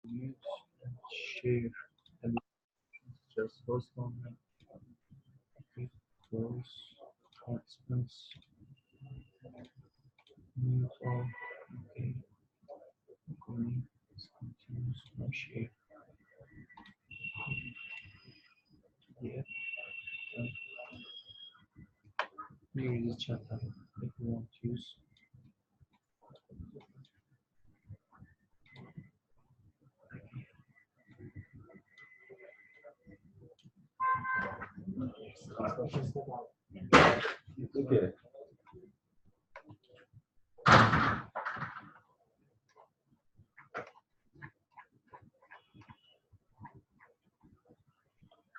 Use and share and just host on it goes participants move on okay going continues and share yeah and here is the chat if you want to use Okay.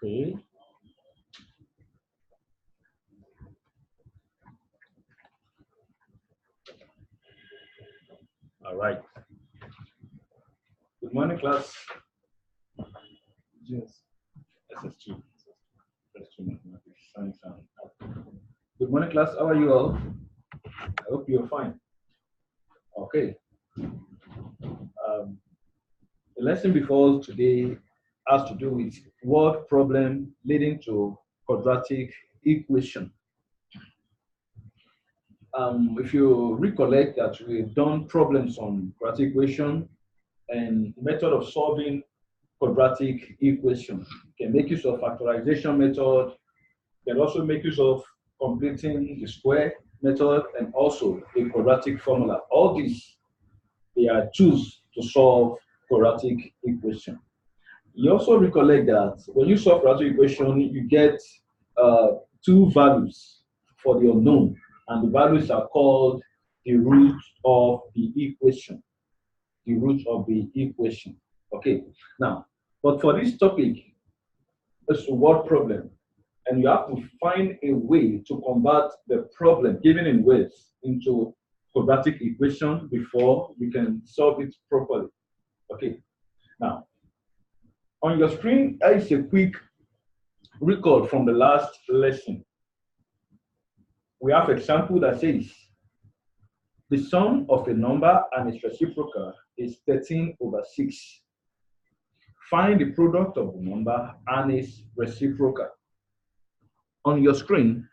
Okay. All right. Good morning, class. yes SSG. SSG Mathematics, Science and Art. Good morning, class. How are you all? I hope you're fine. Okay. The lesson before us today has to do with word problem leading to quadratic equation. If you recollect that we've done problems on quadratic equation and method of solving quadratic equation. You can make use of factorization method, you can also make use of completing the square method and also a quadratic formula. All these, they are tools to solve quadratic equation. You also recollect that when you solve quadratic equation, you get two values for the unknown, and the values are called the root of the equation. The root of the equation. Okay, now, but for this topic, it's a word problem, and you have to find a way to convert the problem given in words into quadratic equation before we can solve it properly. Okay, now, on your screen, there is a quick record from the last lesson. We have example that says, the sum of a number and its reciprocal is 13/6. Find the product of the number and its reciprocal. On your screen,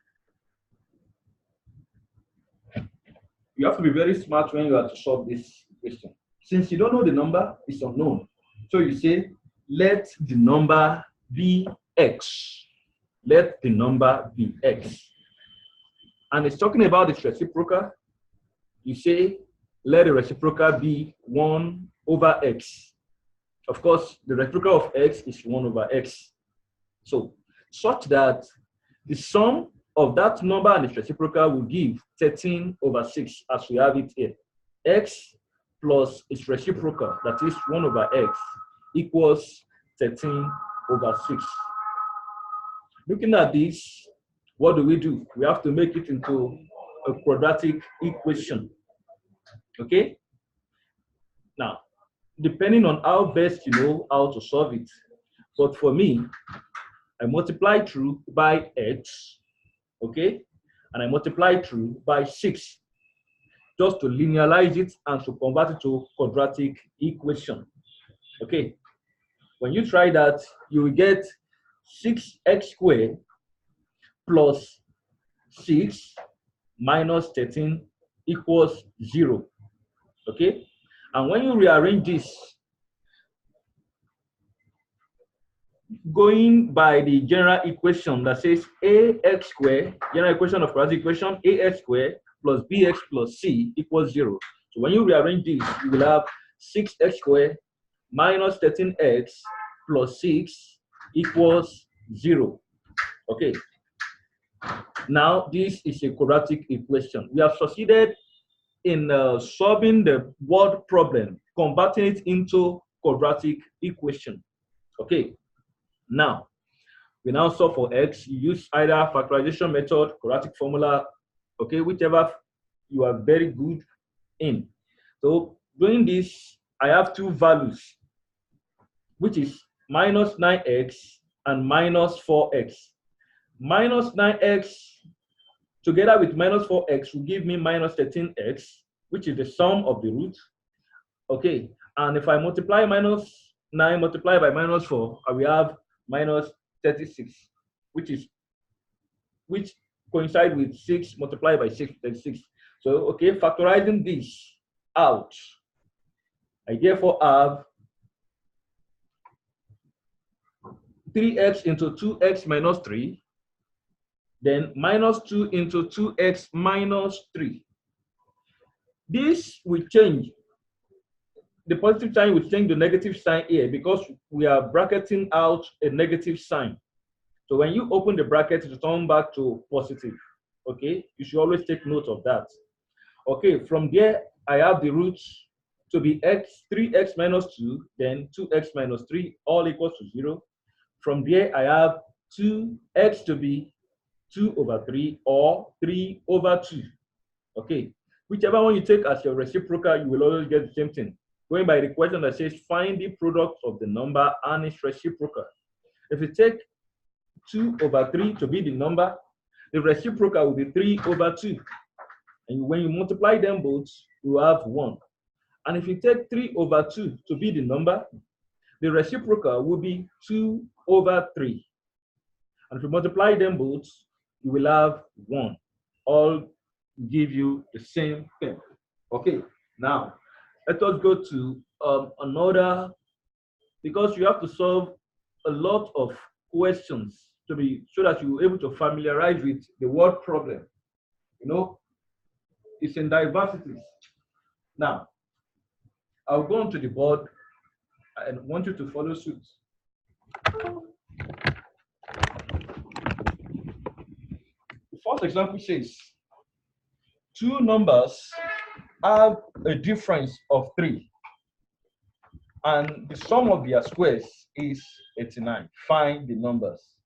you have to be very smart when you are to solve this question. Since you don't know the number, it's unknown. So you say, let the number be x. Let the number be x. And it's talking about its reciprocal. You say, let the reciprocal be 1/x. Of course, the reciprocal of x is 1/x. So, such that the sum of that number and its reciprocal will give 13/6 as we have it here. X plus its reciprocal, that is 1/x, equals 13/6. Looking at this, what do? We have to make it into a quadratic equation. Okay? Now, depending on how best you know how to solve it. But for me, I multiply through by x, okay? And I multiply through by 6, just to linearize it and to convert it to quadratic equation, okay? When you try that, you will get 6x squared plus 6 minus 13 equals 0, okay? And when you rearrange this, going by the general equation that says ax squared, general equation of quadratic equation, ax squared plus bx plus c equals 0. So when you rearrange this, you will have 6x squared minus 13x plus 6 equals 0. Okay. Now, this is a quadratic equation. We have succeeded in solving the word problem, converting it into quadratic equation. Okay. Now, we now solve for x. You use either factorization method, quadratic formula, okay, whichever you are very good in. So doing this, I have two values, which is minus 9x and minus 4x. Minus 9x together with minus 4x will give me minus 13x, which is the sum of the root. Okay, And if I multiply minus 9 multiplied by minus 4, I will have minus 36, which coincide with 6 multiplied by 6, 36. So, okay, factorizing this out, I therefore have 3x into 2x minus 3, then minus 2 into 2x minus 3. This will change. The positive sign will change the negative sign here because we are bracketing out a negative sign. So when you open the bracket, it turn back to positive. Okay, you should always take note of that. Okay, from there, I have the roots to be 3x minus 2, then 2x minus 3, all equals to 0. From there, I have 2x to be 2 over 3 or 3 over 2. Okay, whichever one you take as your reciprocal, you will always get the same thing. Going by the question that says, find the product of the number and its reciprocal. If you take 2 over 3 to be the number, the reciprocal will be 3 over 2. And when you multiply them both, you have 1. And if you take 3 over 2 to be the number, the reciprocal will be 2 over 3. And if you multiply them both, you will have 1. All give you the same thing. Okay, now let us go to another, because you have to solve a lot of questions so that you're able to familiarize with the word problem. You know, it's in diversities. Now, I'll go onto the board and want you to follow suit. The first example says, two numbers have a difference of 3, and the sum of their squares is 89. Find the numbers.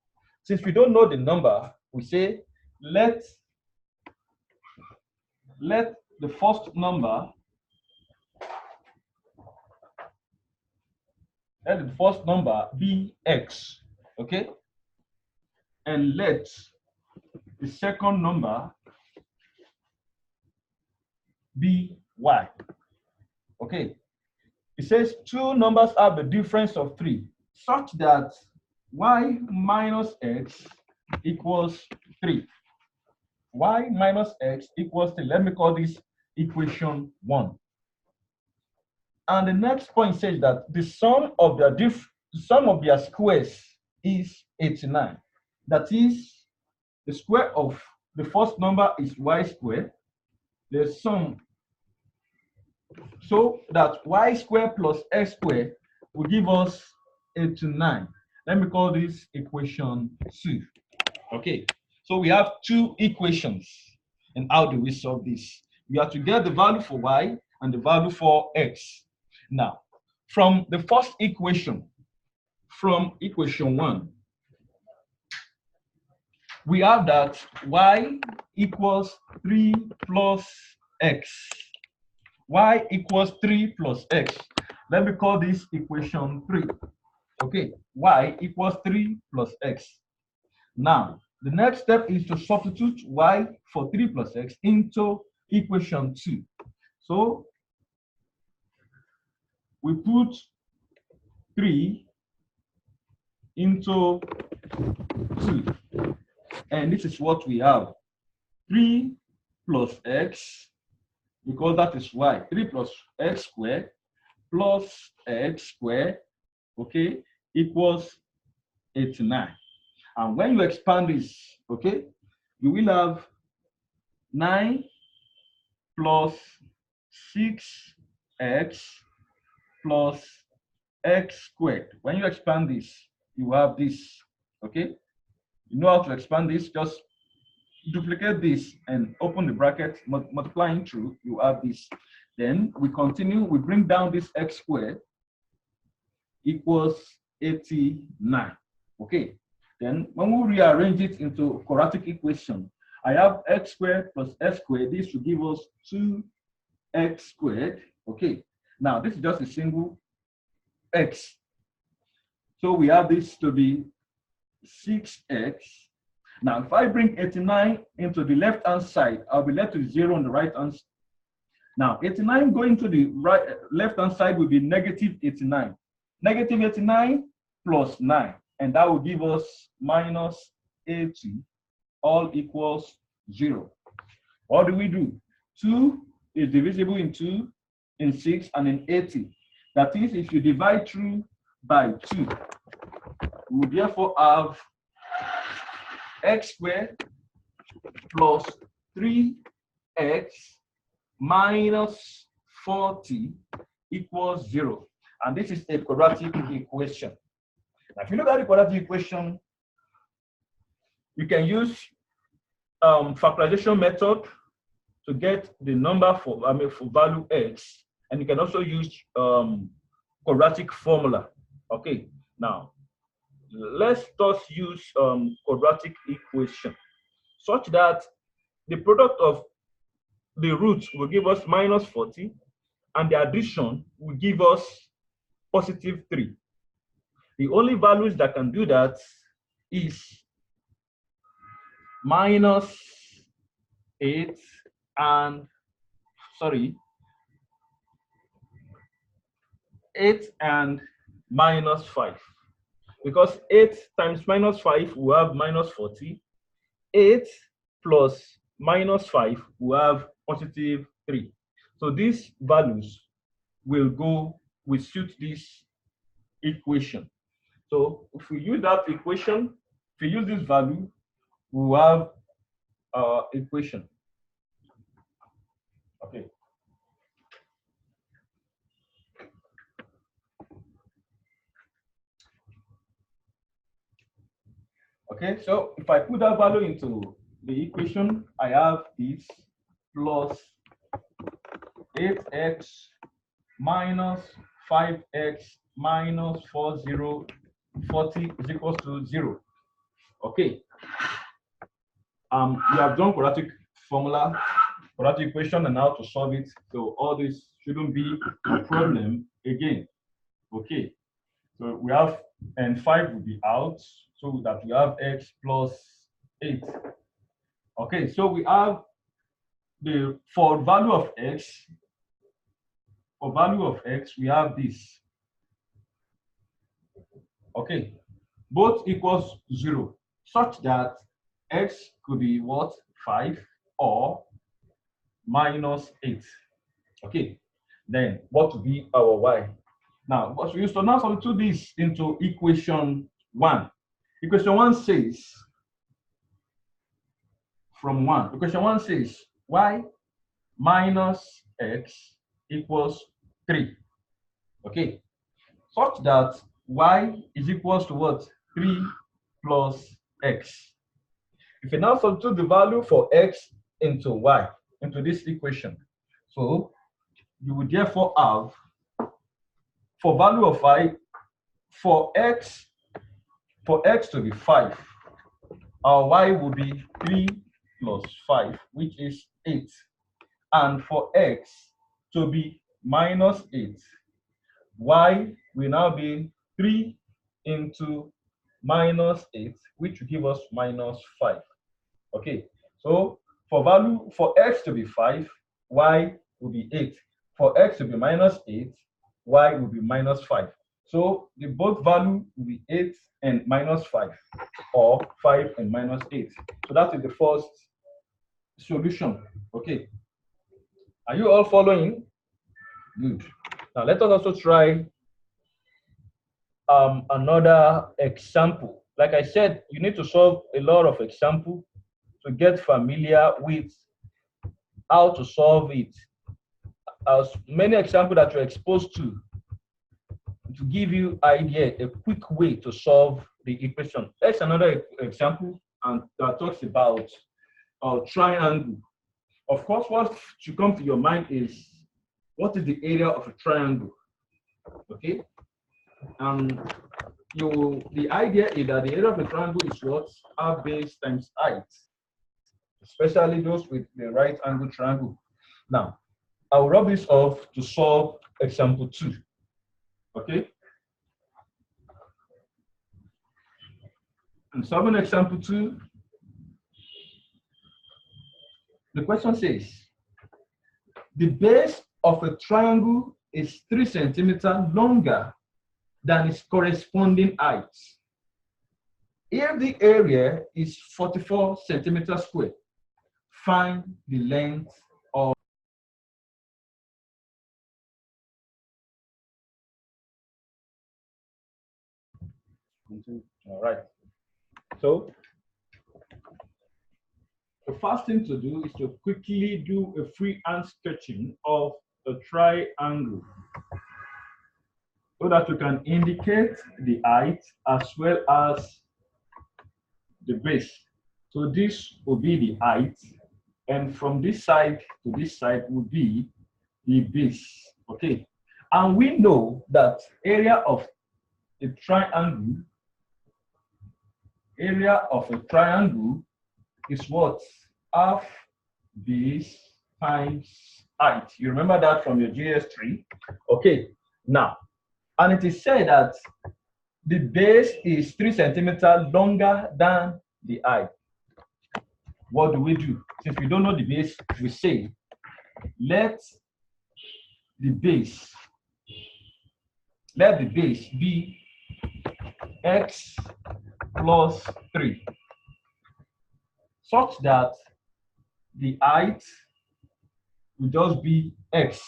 Since we don't know the number, we say let the first number be x, okay? And let the second number be y, okay? It says two numbers have a difference of 3, such that y minus x equals 3. Y minus x equals 3. Let me call this equation 1. And the next point says that the sum of their squares is 89. That is, the square of the first number is y squared. The sum, so that y squared plus x squared will give us 89. Let me call this equation 2. Okay, so we have two equations. And how do we solve this? We have to get the value for y and the value for x. Now, from the first equation, from equation 1, we have that y equals 3 plus x. Y equals 3 plus x. Let me call this equation 3. Okay, y equals 3 plus x. Now, the next step is to substitute y for 3 plus x into equation 2. So, we put 3 into 2. And this is what we have. 3 plus x, because that is y. 3 plus x squared plus x squared, okay, equals 89. And when you expand this, okay, you will have 9 plus 6x plus x squared. When you expand this, you have this, okay? You know how to expand this, just duplicate this and open the bracket, multiplying through, you have this. Then we continue, we bring down this x squared equals 89, okay? Then when we rearrange it into quadratic equation, I have x squared plus x squared. This will give us 2x squared, okay? Now this is just a single x. So we have this to be 6x. Now, if I bring 89 into the left-hand side, I'll be left with 0 on the right-hand side. Now, 89 going to the right, left-hand side will be negative 89. Negative 89 plus 9, and that will give us minus 80, all equals 0. What do we do? 2 is divisible in 2, in 6, and in 80. That is, if you divide through by 2, we will therefore have x squared plus 3x minus 40 equals 0. And this is a quadratic equation. Now, if you look at the quadratic equation, you can use factorization method to get the number for value x, and you can also use quadratic formula. Okay, now let's just use quadratic equation such that the product of the root will give us minus 40, and the addition will give us positive 3. The only values that can do that is minus 8 and, 8 and minus 5. Because 8 times minus 5 will have minus 40. 8 plus minus 5 will have positive 3. So these values will suit this equation. So if we use that equation, if we use this value, we will have our equation. Okay. Okay, so if I put that value into the equation, I have this plus 8x minus 5x minus 40 is equals to 0. Okay. We have done quadratic formula, quadratic equation, and how to solve it. So all this shouldn't be a problem again. Okay. So we have, and 5 will be out, so that we have x plus 8. Okay, so we have for value of x, we have this. Okay, both equals 0, such that x could be what? 5 or minus 8. Okay, then what will be our y? Now, what we used to now substitute this into equation 1. Equation 1 says, equation 1 says y minus x equals 3. Okay, such that y is equals to what? 3 plus x. If you now substitute the value for x into y, into this equation, so you would therefore have, for value of y, for x to be 5, our y will be 3 plus 5, which is 8. And for x to be minus 8, y will now be 3 into minus 8, which will give us minus 5. Okay, so for x to be 5, y will be 8. For x to be minus 8, y will be minus 5. So the both value will be 8 and minus 5, or 5 and minus 8. So that is the first solution. Okay. Are you all following? Good. Now let us also try another example. Like I said, you need to solve a lot of examples to get familiar with how to solve it. As many examples that you're exposed to give you idea, a quick way to solve the equation. Let's another example, and that talks about a triangle. Of course, what should come to your mind is, what is the area of a triangle? Okay, the idea is that the area of a triangle is what? Half base times height, especially those with the right angle triangle. Now, I will rub this off to solve example 2. Okay. And solving example 2, the question says, the base of a triangle is 3 centimeters longer than its corresponding height. If the area is 44 centimeters squared, find the length of. All right. So the first thing to do is to quickly do a freehand sketching of a triangle so that you can indicate the height as well as the base. So this will be the height, and from this side to this side will be the base. Okay, and we know that area of a triangle is what? Half base times height. You remember that from your GS3? Okay, now, and it is said that the base is 3 centimeters longer than the height. What do we do? Since we don't know the base, we say, let the base be x plus 3, such that the height will just be x.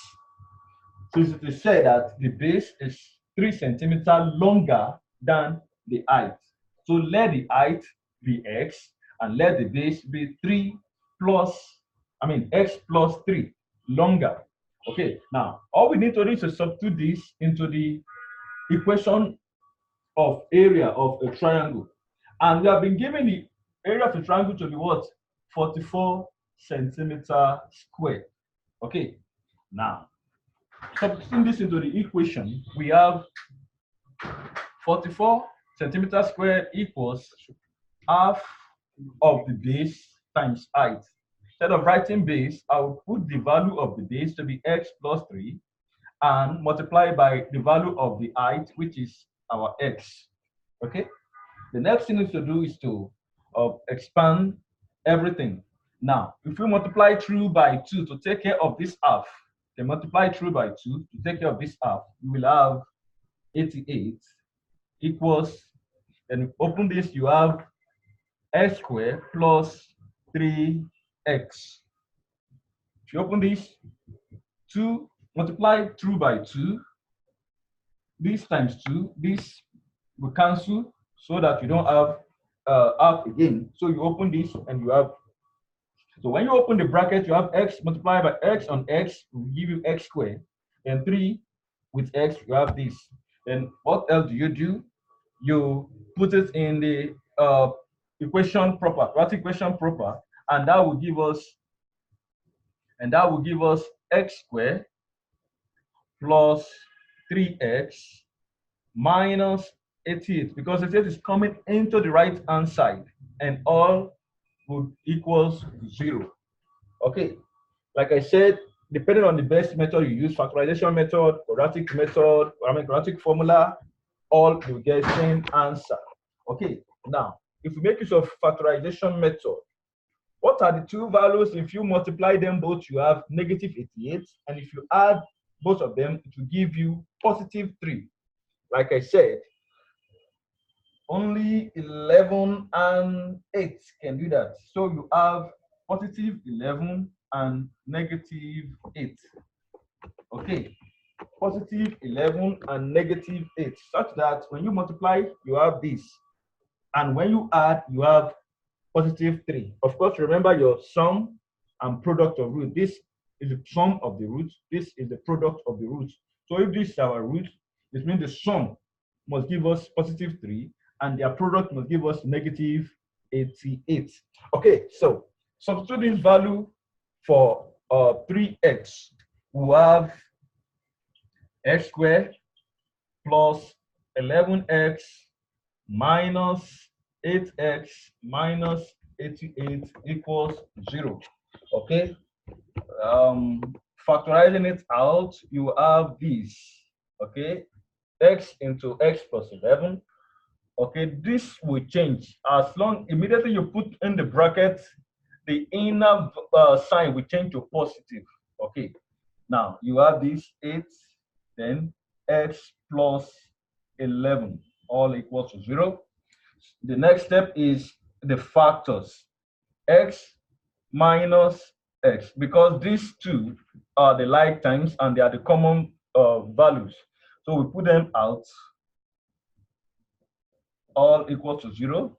Since it is said that the base is 3 centimeters longer than the height. So let the height be x and let the base be x plus 3 longer. Okay, now all we need to do is to substitute this into the equation of area of a triangle. And we have been given the area of the triangle to be what? 44 centimeters squared. Okay, now substituting this into the equation, we have 44 centimeters squared equals half of the base times height. Instead of writing base, I will put the value of the base to be x plus 3 and multiply by the value of the height, which is our x. Okay, the next thing is to do is to expand everything. Now, if we multiply through by 2 to take care of this half, then multiply through by 2 to take care of this half, we will have 88 equals, then open this, you have x squared plus 3x. If you open this, 2 multiply through by 2, this times 2, this will cancel so that you don't have half again. So you open this and you have, so when you open the bracket, you have x multiplied by x on x will give you x squared, and 3 with x, you have this. Then what else do? You put it in the equation proper, quadratic equation proper, and that will give us x squared plus 3x minus 88, because 88 is coming into the right hand side, and all would equals 0. Okay, like I said, depending on the best method you use, factorization method, quadratic method, quadratic formula, all you get same answer. Okay, now if we make use of factorization method, what are the two values? If you multiply them both, you have negative 88, and if you add both of them, it will give you positive 3. Like I said, only 11 and 8 can do that. So you have positive 11 and negative 8. Okay, positive 11 and negative 8, such that when you multiply, you have this. And when you add, you have positive 3. Of course, remember your sum and product of root. This is the sum of the roots. This is the product of the roots. So if this is our root, it means the sum must give us positive 3 and their product must give us negative 88. Okay, so substitute this value for 3x. We have x squared plus 11x minus 8x minus 88 equals 0. Okay, factorizing it out, you have this. Okay, x into x plus 11. Okay, this will change as long immediately you put in the bracket, the inner sign will change to positive. Okay, Now you have this 8, then x plus 11, all equals to 0. The next step is the factors, x minus x, because these two are the like times and they are the common values. So we put them out, all equals to 0.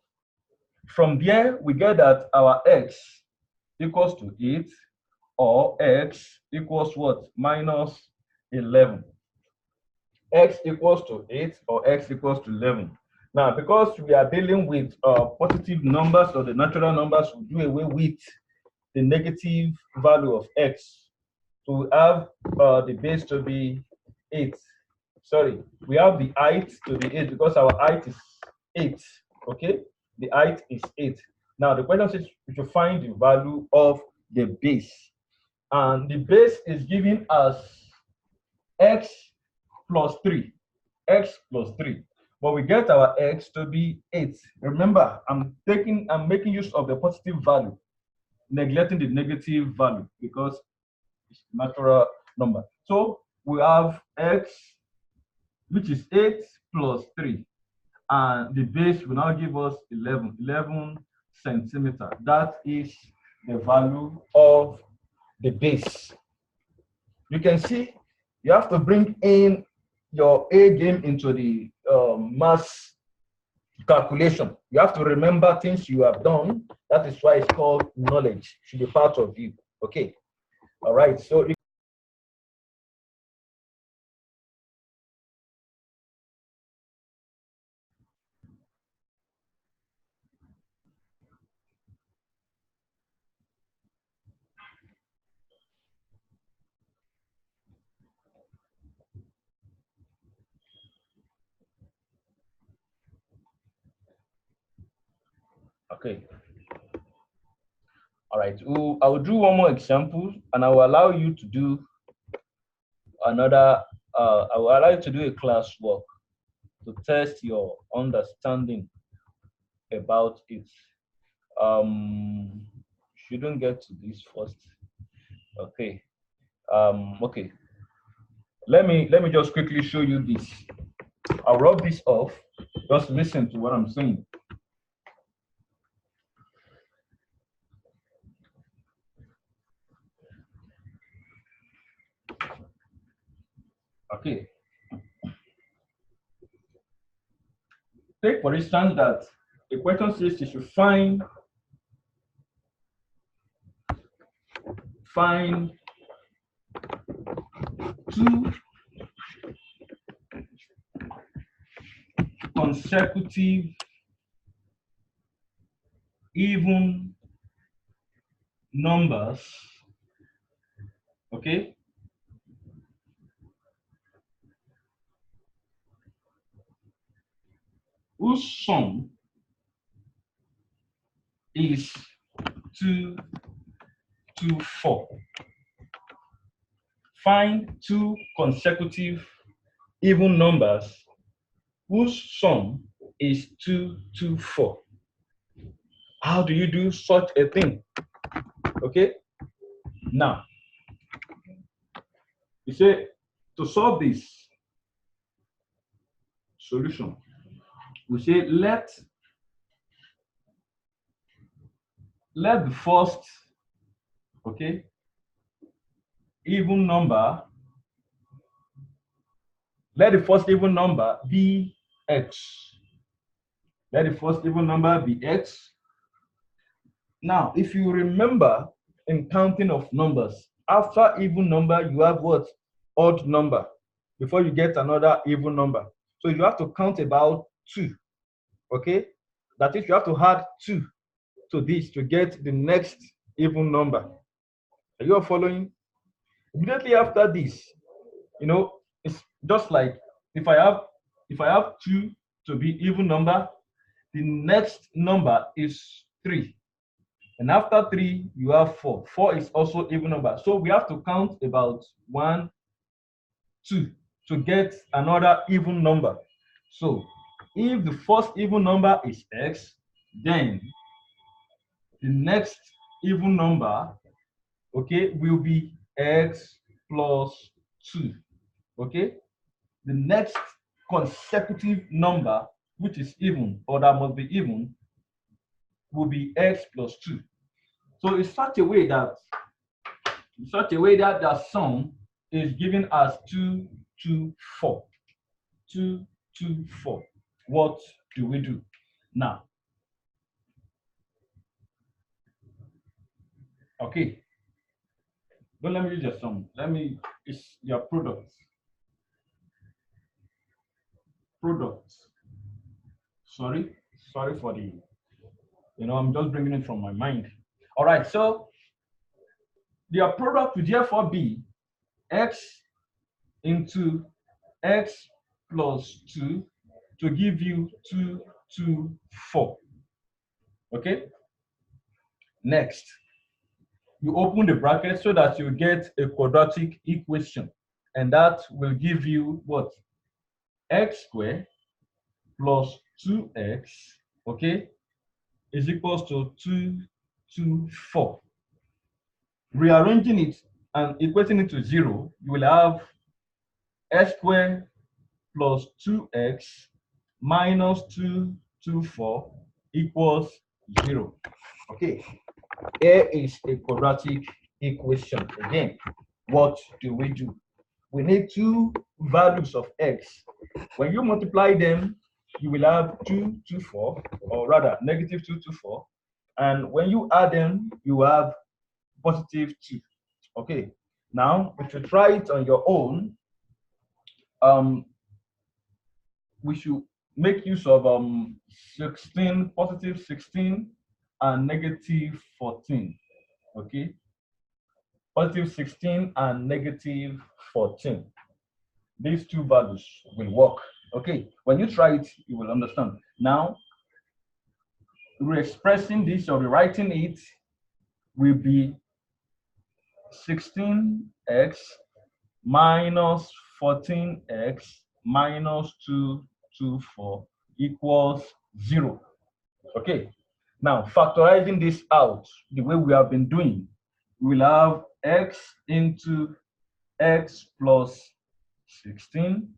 From there, we get that our x equals to 8, or x equals what? Minus 11. X equals to 8 or x equals to 11. Now, because we are dealing with positive numbers or the natural numbers, we do away with the negative value of x. So we have the base to be 8. Sorry, we have the height to be 8 because our height is 8. Okay, the height is 8. Now, the question says we should find the value of the base. And the base is given as x plus 3. X plus 3. But we get our x to be 8. Remember, I'm making use of the positive value, neglecting the negative value because it's a natural number. So we have x, which is 8 plus 3. And the base will now give us 11 centimeter. That is the value of the base. You can see you have to bring in your A game into the mass calculation. You have to remember things you have done. That is why it's called knowledge. It should be part of you. Okay. All right. So okay. All right. I will do one more example, and I will allow you to do another. I will allow you to do a class work to test your understanding about it. Shouldn't get to this first. Okay. Okay. Let me just quickly show you this. I'll rub this off. Just listen to what I'm saying. Okay. Take for instance that the question says you should find two consecutive even numbers, okay, whose sum is 2 to 4. Find two consecutive even numbers whose sum is 2 to 4. How do you do such a thing? Okay. Now, you say to solve this solution, we say let the first, okay, even number, let the first even number be x. Let the first even number be x. Now, if you remember in counting of numbers, after even number, you have what? Odd number before you get another even number. So you have to count about 2, okay? That is, you have to add 2 to this to get the next even number. Are you all following? Immediately after this, you know, it's just like if I have 2 to be even number, the next number is 3. And after 3, you have 4. 4 is also even number. So we have to count about 1, 2 to get another even number. So if the first even number is x, then the next even number, okay, will be x plus 2. Okay? The next consecutive number, which is even, or that must be even, will be x plus 2. So in such a way that the sum is given as 2, 2, 4. 2, 2, 4. What do we do now? Okay. Don't let me use your sum. It's your product. Sorry for the, I'm just bringing it from my mind. All right, so their product will therefore be x into x plus 2 to give you 2, 2, 4. Okay? Next, you open the bracket so that you get a quadratic equation, and that will give you what? X squared plus 2x, okay, is equals to 2, 2, 4. Rearranging it and equating it to 0, you will have x squared plus 2x minus 2, 2, 4 equals 0. Okay, here is a quadratic equation. Again, what do? We need two values of x. When you multiply them, you will have 2, 2, 4, or rather negative 2, 2, 4. And when you add them, you have positive 2. Okay, now if you try it on your own, we should make use of 16, positive 16, and negative 14. Okay, positive 16 and negative 14. These two values will work. Okay, when you try it, you will understand. Now, re-expressing this or rewriting it will be 16x minus 14x minus 2, 2, 4 equals 0. Okay, now factorizing this out the way we have been doing, we will have x into x plus 16,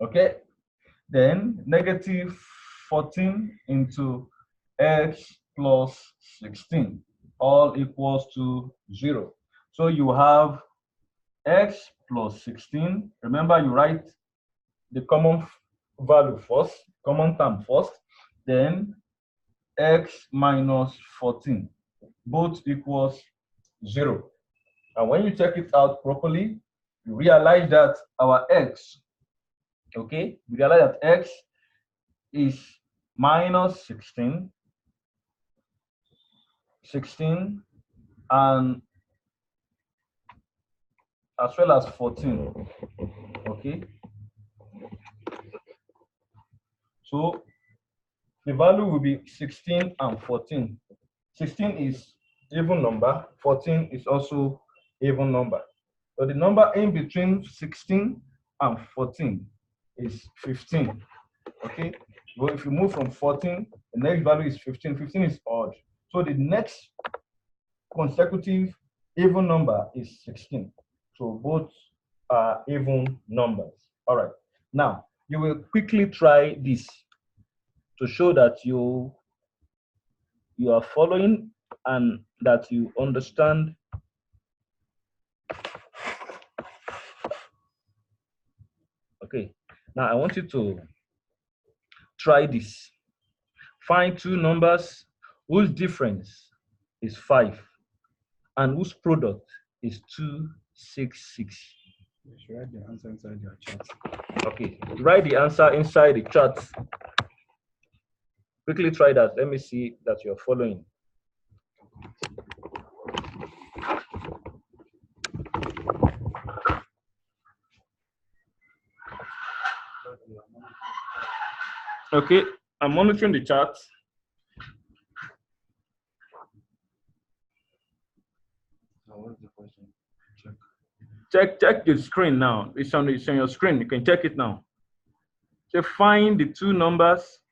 okay, then negative 14 into x plus 16, all equals to 0. So you have x plus 16. Remember, you write the common value first, common term first, then x minus 14, both equals 0. And when you check it out properly, you realize that our x, okay, we realize that x is minus 16, and as well as 14, okay. So the value will be 16 and 14. 16 is even number, 14 is also even number. So the number in between 16 and 14 is 15. Okay. Well, if you move from 14, the next value is 15. 15 is odd. So the next consecutive even number is 16. So both are even numbers. All right. Now, you will quickly try this to show that you are following and that you understand. Okay, now I want you to try this. Find two numbers whose difference is 5 and whose product is 266. You should write the answer inside your chat. Okay, write the answer inside the chat. Quickly try that. Let me see that you're following. Okay, I'm monitoring the chat. What's the question? Check the screen now. It's on your screen. You can check it now. So find the two numbers.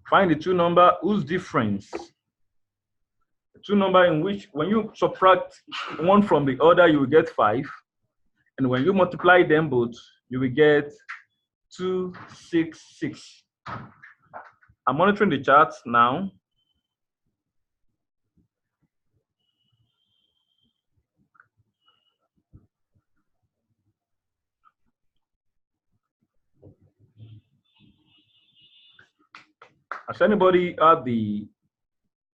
Find the two numbers whose difference two numbers in which when you subtract one from the other, you will get 5. And when you multiply them both, you will get 266. I'm monitoring the charts now. Has anybody had the,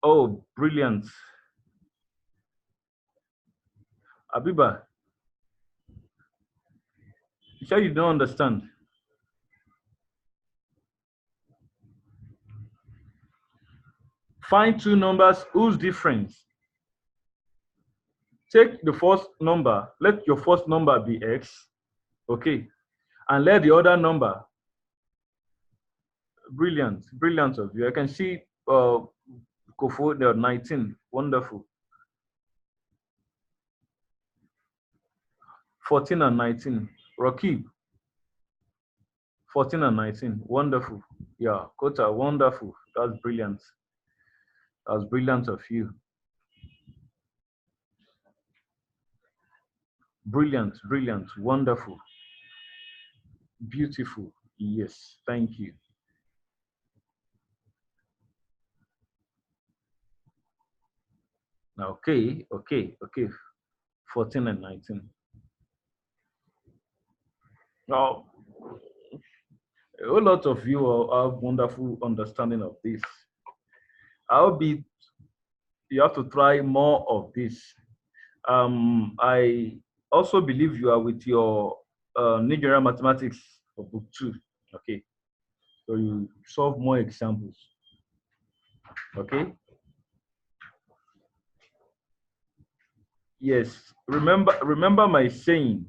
oh, brilliant. Abiba, you sure you don't understand? Find two numbers whose difference. Take the first number, let your first number be x, okay, and let the other number, brilliant, brilliant of you. I can see Kofo there, 19, wonderful. 14 and 19, Rakib, 14 and 19, wonderful. Yeah, Kota, wonderful, that's brilliant. That's brilliant of you. Brilliant, brilliant, wonderful, beautiful. Yes, thank you. Okay, okay, okay. 14 and 19. Now, a whole lot of you have wonderful understanding of this. Albeit, you have to try more of this. I also believe you are with your Nigerian mathematics for book 2. Okay, so you solve more examples. Okay. Yes, remember my saying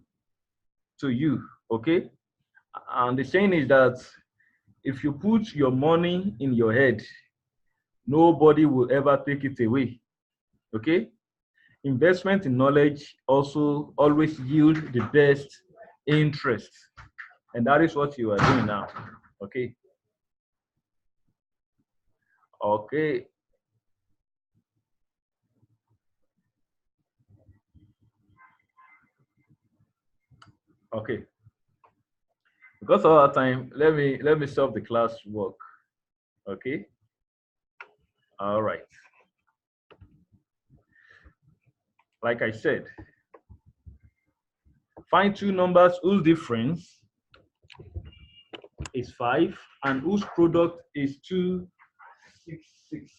to you, okay? And the saying is that if you put your money in your head, nobody will ever take it away, okay? Investment in knowledge also always yield the best interest. And that is what you are doing now, okay? Okay. Okay. Because of our time, let me stop the class work. Okay. All right. Like I said, find two numbers whose difference is 5 and whose product is 266.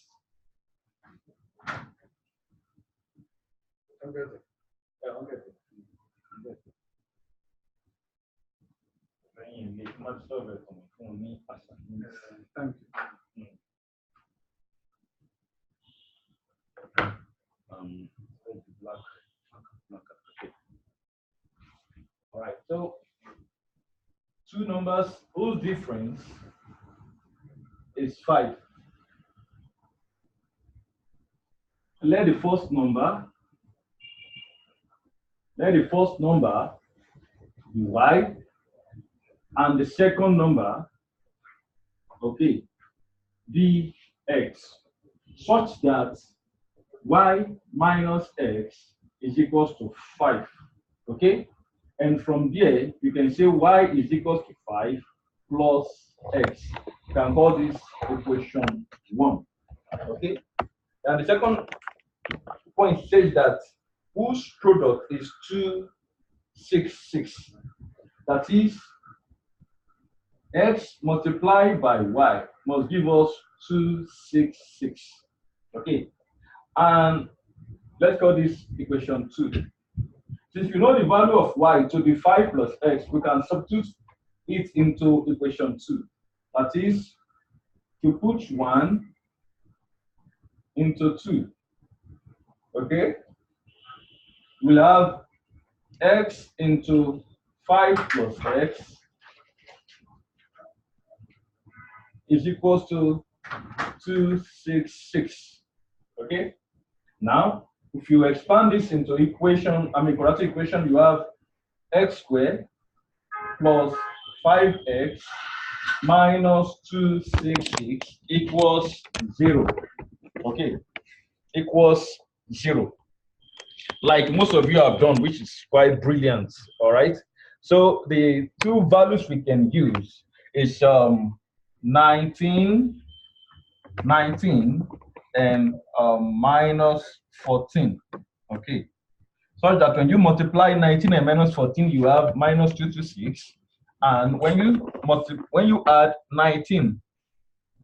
Thank you. All right, so two numbers whose difference is 5. Let the first number be y, and the second number, okay, be x, such that y minus x is equals to 5, okay? And from there, you can say y is equals to 5 plus x. You can call this equation 1, okay? And the second point says that whose product is 266. That is, x multiplied by y must give us 266. Okay, and let's call this equation 2. Since you know the value of y to be 5 plus x, we can substitute it into equation 2. That is, to put 1 into 2. Okay, we'll have x into 5 plus x is equals to 266. Okay, now if you expand this into equation, quadratic equation, you have x squared plus 5x minus 266 equals 0. Okay, equals 0. Like most of you have done, which is quite brilliant. All right. So the two values we can use is 19 and minus 14. Okay. Such that when you multiply 19 and minus 14, you have minus 226. And when you add 19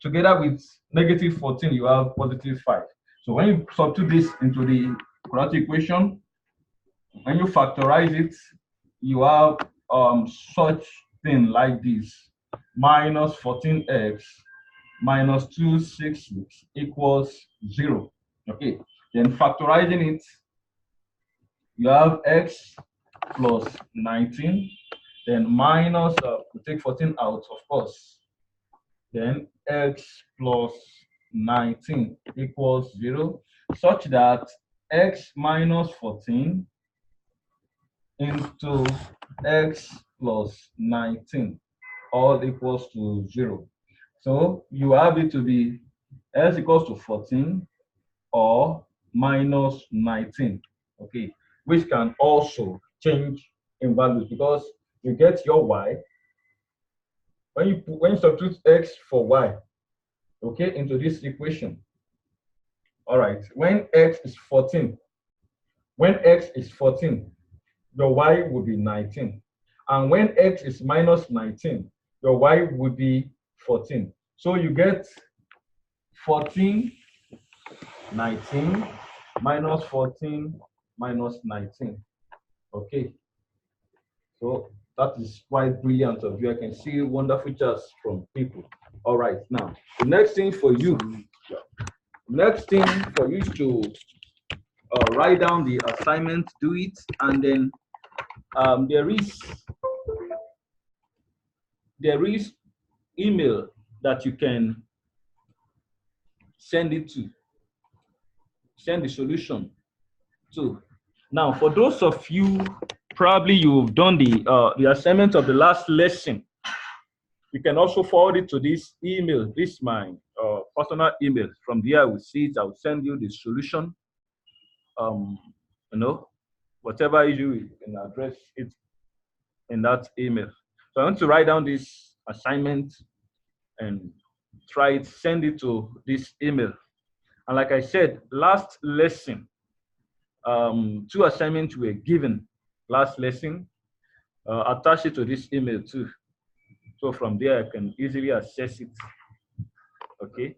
together with negative 14, you have positive 5. So when you substitute this into the quadratic equation, when you factorize it, you have such thing like this: minus 14x minus 266 equals 0. Okay, then factorizing it, you have x plus 19, then minus, we take 14 out, of course, then x plus 19 equals 0, such that x minus 14 into x plus 19 all equals to 0. So you have it to be x equals to 14 or minus 19, okay, which can also change in values because you get your y. When you substitute x for y, okay, into this equation, all right, when x is 14, your y will be 19. And when x is minus 19, your y will be 14. So you get 14, 19, minus 14, minus 19. Okay. So that is quite brilliant of you. I can see wonderful charts from people. All right. Now, the next thing for you is to write down the assignment, do it, and then there is email that you can send the solution to. Now, for those of you, probably you've done the assignment of the last lesson, you can also forward it to this email. This is my personal email. From there, I will see it. I will send you the solution. Whatever issue, you can address it in that email. So I want to write down this assignment and send it to this email. And like I said, last lesson, 2 assignments were given last lesson. Attach it to this email too. So from there, I can easily access it. Okay.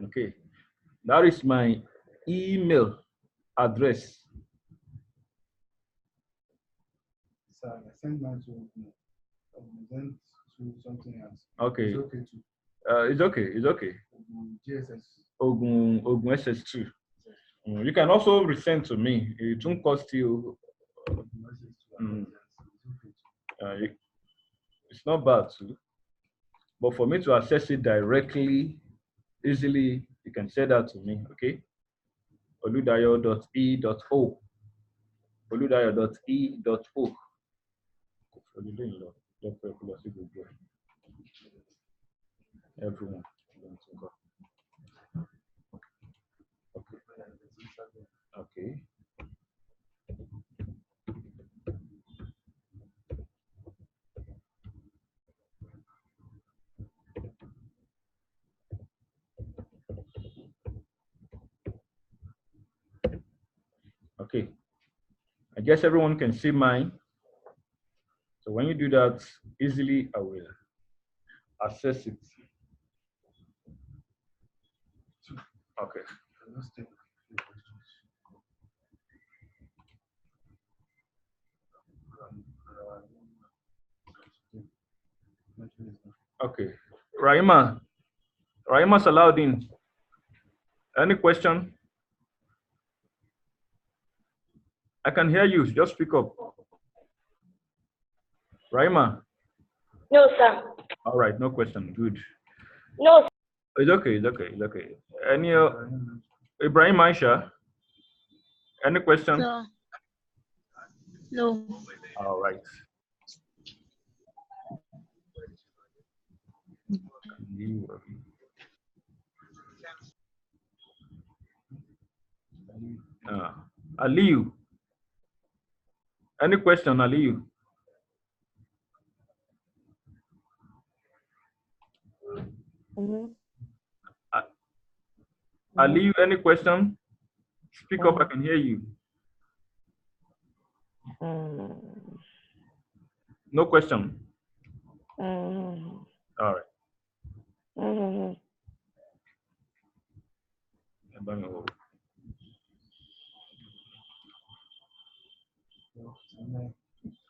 Okay, that is my email address. Sir, I sent mine to something else. Okay. It's okay too. It's okay. It's okay. GSS. Ogun SS2. You can also resend to me. It won't cost you. It's not bad too. But for me to access it directly, easily, you can say that to me. Okay. Oludayo.e.o. Oludayo.e.o. Everyone. Okay. Okay. I guess everyone can see mine. So when you do that, easily I will access it. Okay. Okay. Raima, Raima Salaudin. Any question? I can hear you. Just speak up. Raima. No, sir. All right, no question. Good. No, sir. It's okay. It's okay. It's okay. Any Ibrahim Aisha? Any question? No. No. All right. Aliyu. Any question, Aliyu? Aliyu, any question? Speak up, I can hear you. No question. All right.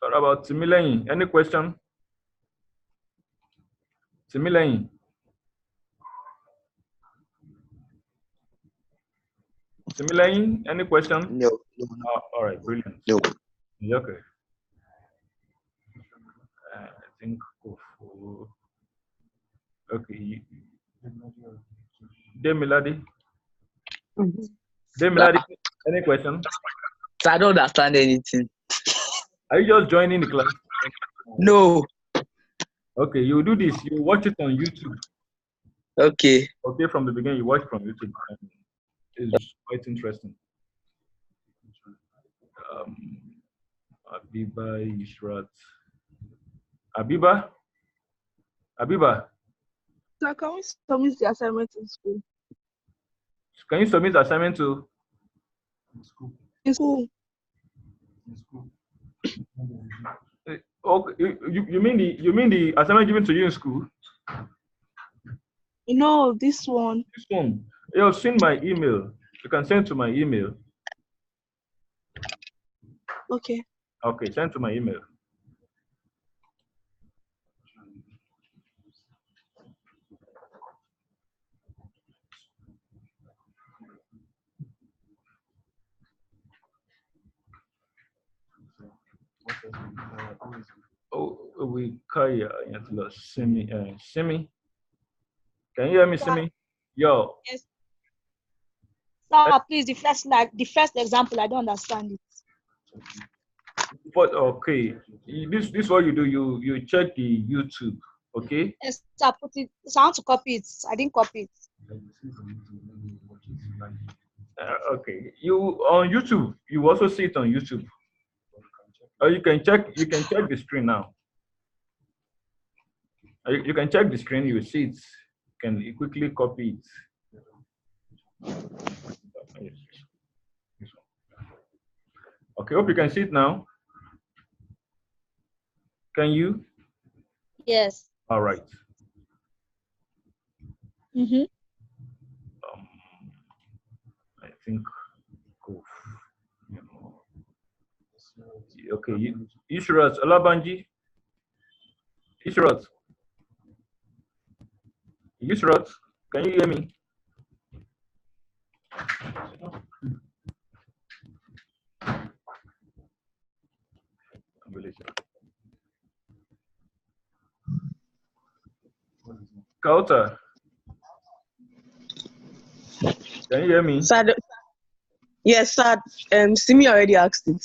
What about Timileyin? Any question? Timileyin? Timileyin, any question? No. All right, brilliant. No. Okay. I think. Okay. Demiladi. Demiladi, any question? So I don't understand anything. Are you just joining the class? No. Okay, you do this. You watch it on YouTube. Okay. Okay, from the beginning, you watch from YouTube. It's quite interesting. Abiba Ishrat. Abiba? So can we submit the assignment in school? Can you submit the assignment to? In school. Okay, you mean the assignment given to you in school? No, this one. This one. You've seen my email. You can send to my email. Okay. Okay, send to my email. Oh, we Kaya Simi. Simi. Can you hear me, Simi? Yo. Yes. Sir, please, the first example, I don't understand it. But okay, this is what you do. You check the YouTube, okay? Yes, sir, put it. So I want to copy it. I didn't copy it. Okay, you on YouTube. You also see it on YouTube. Or you can check the screen now. You can check the screen. You see it. You can quickly copy it. Okay, hope you can see it now. Can you? Yes. All right. I think. Okay, Ishrat Alabanji. Ishrat, can you hear me? Kauta, can you hear me? Sir, yes, sir. Simi already asked it.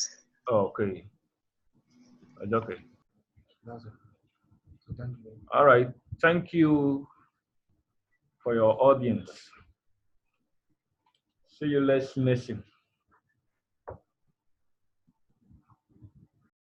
Oh, okay. Okay. All right. Thank you for your audience. See you next lesson.